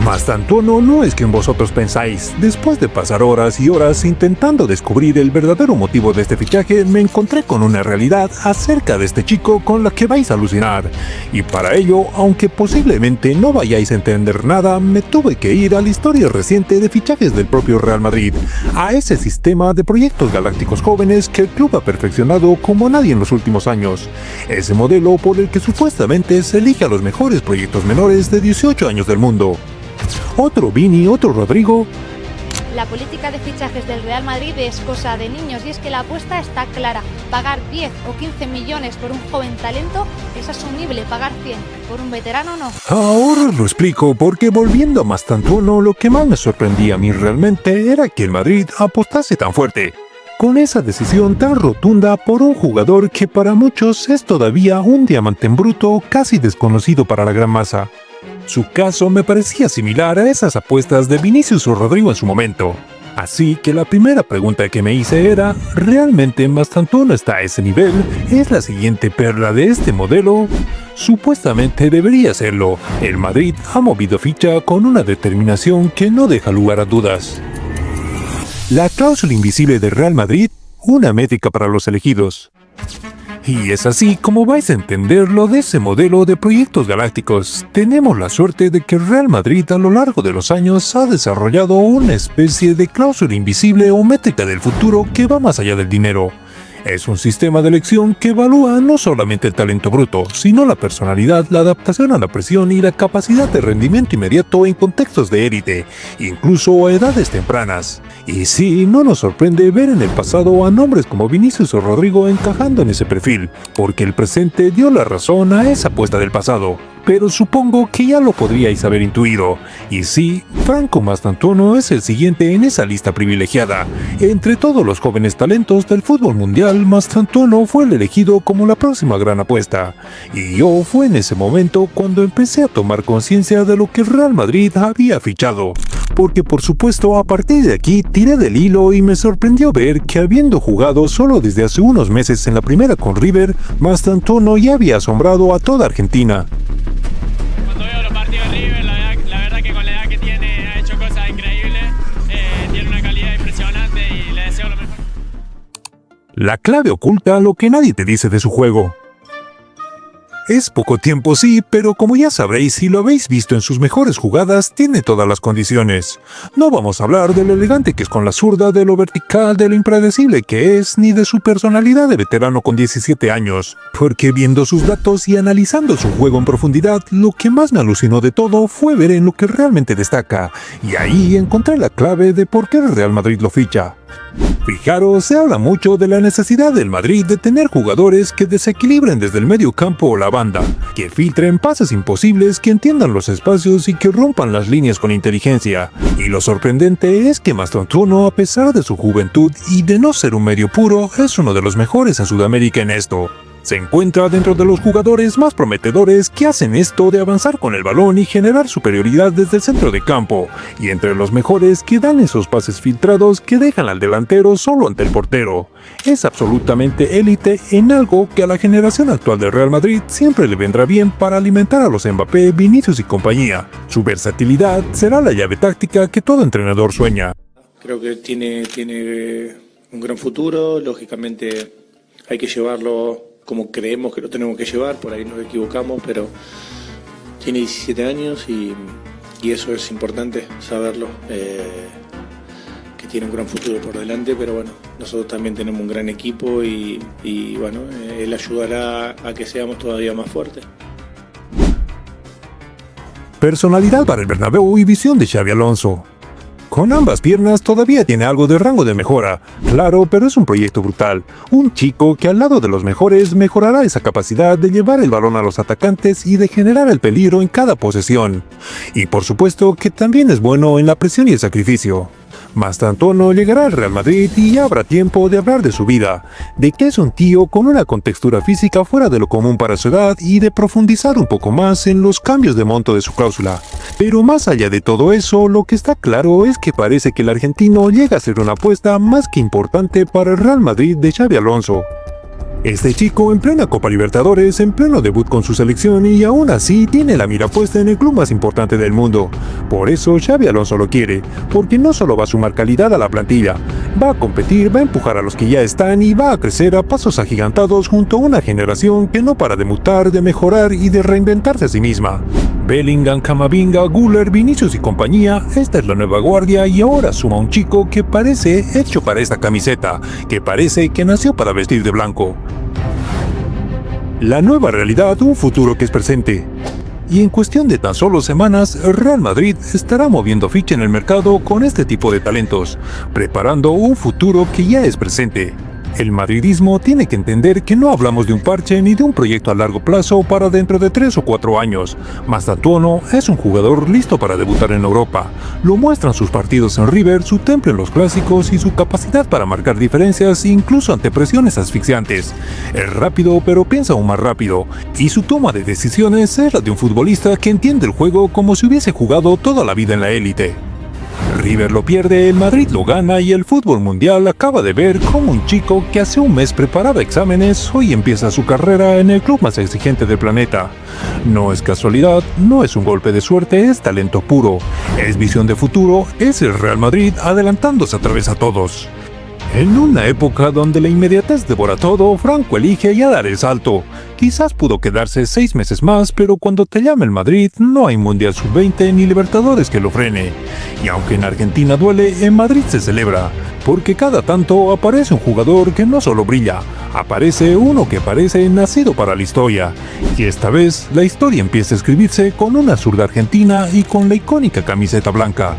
Mastantuono no es quien vosotros pensáis. Después de pasar horas y horas intentando descubrir el verdadero motivo de este fichaje, me encontré con una realidad acerca de este chico con la que vais a alucinar. Y para ello, aunque posiblemente no vayáis a entender nada, me tuve que ir a la historia reciente de fichajes del propio Real Madrid, a ese sistema de proyectos galácticos jóvenes que el club ha perfeccionado como nadie en los últimos años. Ese modelo por el que supuestamente se elige a los mejores proyectos menores de 18 años del mundo. Otro Vini, otro Rodrigo. La política de fichajes del Real Madrid es cosa de niños y es que la apuesta está clara. Pagar 10 o 15 millones por un joven talento es asumible, pagar 100 por un veterano no. Ahora os lo explico, porque volviendo a Mastantuono, lo que más me sorprendía a mí realmente era que el Madrid apostase tan fuerte, con esa decisión tan rotunda por un jugador que para muchos es todavía un diamante en bruto casi desconocido para la gran masa. Su caso me parecía similar a esas apuestas de Vinicius o Rodrigo en su momento. Así que la primera pregunta que me hice era, ¿realmente Mastantuono está a ese nivel? ¿Es la siguiente perla de este modelo? Supuestamente debería serlo. El Madrid ha movido ficha con una determinación que no deja lugar a dudas. La cláusula invisible del Real Madrid, una métrica para los elegidos. Y es así como vais a entender lo de ese modelo de proyectos galácticos. Tenemos la suerte de que Real Madrid a lo largo de los años ha desarrollado una especie de cláusula invisible o métrica del futuro que va más allá del dinero. Es un sistema de elección que evalúa no solamente el talento bruto, sino la personalidad, la adaptación a la presión y la capacidad de rendimiento inmediato en contextos de élite, incluso a edades tempranas. Y sí, no nos sorprende ver en el pasado a nombres como Vinicius o Rodrigo encajando en ese perfil, porque el presente dio la razón a esa apuesta del pasado. Pero supongo que ya lo podríais haber intuido. Y sí, Franco Mastantuono es el siguiente en esa lista privilegiada. Entre todos los jóvenes talentos del fútbol mundial, Mastantuono fue el elegido como la próxima gran apuesta. Y yo fue en ese momento cuando empecé a tomar conciencia de lo que Real Madrid había fichado. Porque por supuesto a partir de aquí tiré del hilo y me sorprendió ver que habiendo jugado solo desde hace unos meses en la primera con River, Mastantuono ya había asombrado a toda Argentina. Cuando veo los partidos de River, la verdad que con la edad que tiene ha hecho cosas increíbles, tiene una calidad impresionante y le deseo lo mejor. La clave oculta lo que nadie te dice de su juego. Es poco tiempo sí, pero como ya sabréis si lo habéis visto en sus mejores jugadas, tiene todas las condiciones. No vamos a hablar de lo elegante que es con la zurda, de lo vertical, de lo impredecible que es, ni de su personalidad de veterano con 17 años. Porque viendo sus datos y analizando su juego en profundidad, lo que más me alucinó de todo fue ver en lo que realmente destaca. Y ahí encontré la clave de por qué el Real Madrid lo ficha. Fijaros, se habla mucho de la necesidad del Madrid de tener jugadores que desequilibren desde el medio campo o la banda, que filtren pases imposibles, que entiendan los espacios y que rompan las líneas con inteligencia. Y lo sorprendente es que Mastantuono, a pesar de su juventud y de no ser un medio puro, es uno de los mejores en Sudamérica en esto. Se encuentra dentro de los jugadores más prometedores que hacen esto de avanzar con el balón y generar superioridad desde el centro de campo, y entre los mejores que dan esos pases filtrados que dejan al delantero solo ante el portero. Es absolutamente élite en algo que a la generación actual del Real Madrid siempre le vendrá bien para alimentar a los Mbappé, Vinicius y compañía. Su versatilidad será la llave táctica que todo entrenador sueña. Creo que tiene un gran futuro, lógicamente hay que llevarlo como creemos que lo tenemos que llevar, por ahí nos equivocamos, pero tiene 17 años y eso es importante saberlo, que tiene un gran futuro por delante, pero bueno, nosotros también tenemos un gran equipo y bueno, él ayudará a que seamos todavía más fuertes. Personalidad para el Bernabéu y visión de Xabi Alonso. Con ambas piernas todavía tiene algo de rango de mejora, claro, pero es un proyecto brutal. Un chico que al lado de los mejores mejorará esa capacidad de llevar el balón a los atacantes y de generar el peligro en cada posesión. Y por supuesto que también es bueno en la presión y el sacrificio. Mastantuono llegará al Real Madrid y ya habrá tiempo de hablar de su vida, de que es un tío con una contextura física fuera de lo común para su edad y de profundizar un poco más en los cambios de monto de su cláusula. Pero más allá de todo eso, lo que está claro es que parece que el argentino llega a ser una apuesta más que importante para el Real Madrid de Xabi Alonso. Este chico en plena Copa Libertadores, en pleno debut con su selección y aún así tiene la mira puesta en el club más importante del mundo, Por eso Xabi Alonso lo quiere, porque no solo va a sumar calidad a la plantilla, va a competir, va a empujar a los que ya están y va a crecer a pasos agigantados junto a una generación que no para de mutar, de mejorar y de reinventarse a sí misma. Bellingham, Camavinga, Güler, Vinicius y compañía, esta es la nueva guardia y ahora suma un chico que parece hecho para esta camiseta, que parece que nació para vestir de blanco. La nueva realidad, un futuro que es presente. Y en cuestión de tan solo semanas, Real Madrid estará moviendo ficha en el mercado con este tipo de talentos, preparando un futuro que ya es presente. El madridismo tiene que entender que no hablamos de un parche ni de un proyecto a largo plazo para dentro de 3 o 4 años. Mastantuono es un jugador listo para debutar en Europa. Lo muestran sus partidos en River, su temple en los clásicos y su capacidad para marcar diferencias incluso ante presiones asfixiantes. Es rápido pero piensa aún más rápido, y su toma de decisiones es la de un futbolista que entiende el juego como si hubiese jugado toda la vida en la élite. River lo pierde, el Madrid lo gana y el fútbol mundial acaba de ver cómo un chico que hace un mes preparaba exámenes hoy empieza su carrera en el club más exigente del planeta. No es casualidad, no es un golpe de suerte, es talento puro, es visión de futuro, es el Real Madrid adelantándose a través a todos. En una época donde la inmediatez devora todo, Franco elige ya dar el salto. Quizás pudo quedarse 6 meses más, pero cuando te llama el Madrid, no hay Mundial Sub-20 ni Libertadores que lo frene. Y aunque en Argentina duele, en Madrid se celebra, porque cada tanto aparece un jugador que no solo brilla, aparece uno que parece nacido para la historia. Y esta vez, la historia empieza a escribirse con una zurda argentina y con la icónica camiseta blanca.